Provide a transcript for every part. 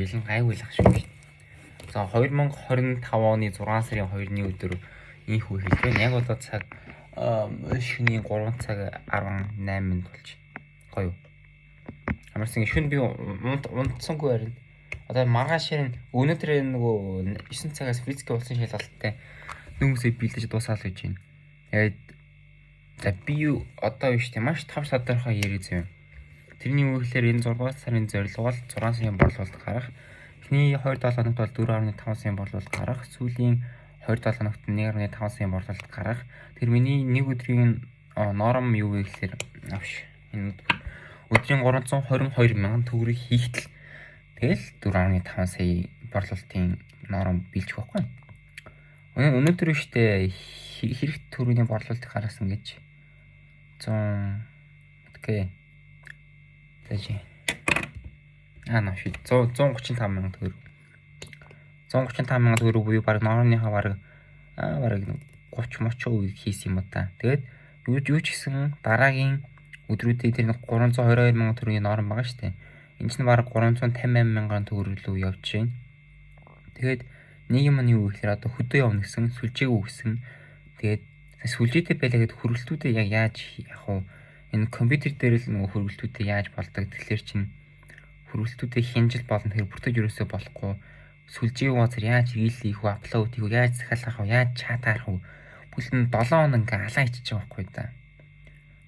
Ялан гайвуулах шүү дээ. За 2025 оны 6 сарын 2-ны өдөр ийхүү хэлбэр яг одоо цаг шөнийн 3 цаг 18 минут болж гоё. Амарсан шөнө би унтсангүй харин одоо маргааш ширэн өнөөдөр нөгөө 9 цагаас физик болсон шалгалттай хүмүүсээ бэлдэж дуусаад байж байна. Тэгээд за би одоо биш тийм маш том тодорхой яриад юм. Тэрний үг гэхээр энэ 6 сарын зорилго бол 6 сарын борлуулалт гарах. Эхний 2-7 хоногт бол 4.5 сарын борлуулалт гарах. Сүүлийн 2-7 хоногт 1.5 сарын борлуулалт гарах. Тэр миний нэг өдрийн норм юу вэ гэхээр авш. Энэ өдрийн 322 мянган төгрөг хийхтэл тэгэл 4.5 сая борлуулалтын норм биелчих واخгүй. Өнөөдөр штэ хэрэг төрөний борлуулалт гаргасан гэж 100 окей. Тэжи. Наш 135 мянган төгрөг. 135 мянган төгрөг буюу баг нормынхаа баг 30-30% хийсэн юм да. Тэгээд юу ч гэсэн дараагийн өдрүүдэд тэр 322 мянган төгрөгийн норм байгаа штэ. Энэ чинь баг 358 мянган төгрөг рүү явж байна. Тэгээд нэг юм нь юу гэхээр одоо хөдөө явна гэсэн сүлжээгүй гэсэн. Тэгээд сүлжээтэй байлаа гэд хөргөлтүүдэд яг яаж яг уу энэ компьютер дээр л нөгөө хөргөлтүүдэд яаж болдог тэгэхээр чинь хөргөлтүүдэд хянжил болно тэр бүртэж өрөөсөө болохгүй сүлжээ газар яаж хийх вэ апплод хийх вэ яаж захиалах вэ яаж чат харах вэ бүл нь 7 хоног ингээ алаа ичиж байгаа байхгүй да.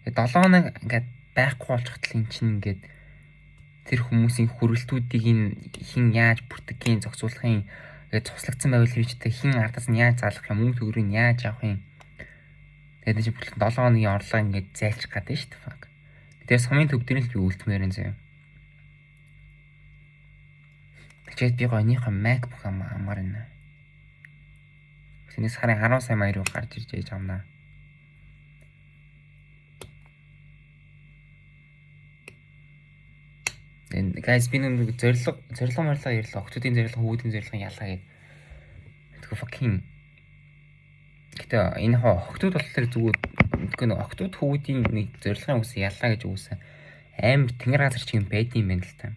Тэгээд 7 хоног ингээ байхгүй болчихтол эн чинь ингээд тэр хүмүүсийн хөргөлтүүдийг хин яаж бүртгэхийн зохицуулахын тэгээд цуслагдсан байвал хэрэгжтэй хин ардаас нь яаж залгах юм мөнгө төгрөгийг яаж авах юм. Тэгээд чи бүл 7 хоногийн орлого ингээд зайлчих гадаг шүү дээ. Тэгээд сумын төгдрийг л би үлдмээр энэ заяа. Тэгээд би гонийхоо MacBook амар байна. Тэний сарын 10 сая маяг руу гарч ирж яж амнаа. And guys би нэг зорилго ярьлаа. Октодын зорилго, хүүдийн зорилго ялгаа гэдэг. Тэгвэл fucking гэтээ энэ октод болохоор зүгээр мэдгүй нэг октод хүүдийн нэг зорилгын үс яллаа гэж үгүйсэн амар тэнгэр газар чиг байд юм байна л та.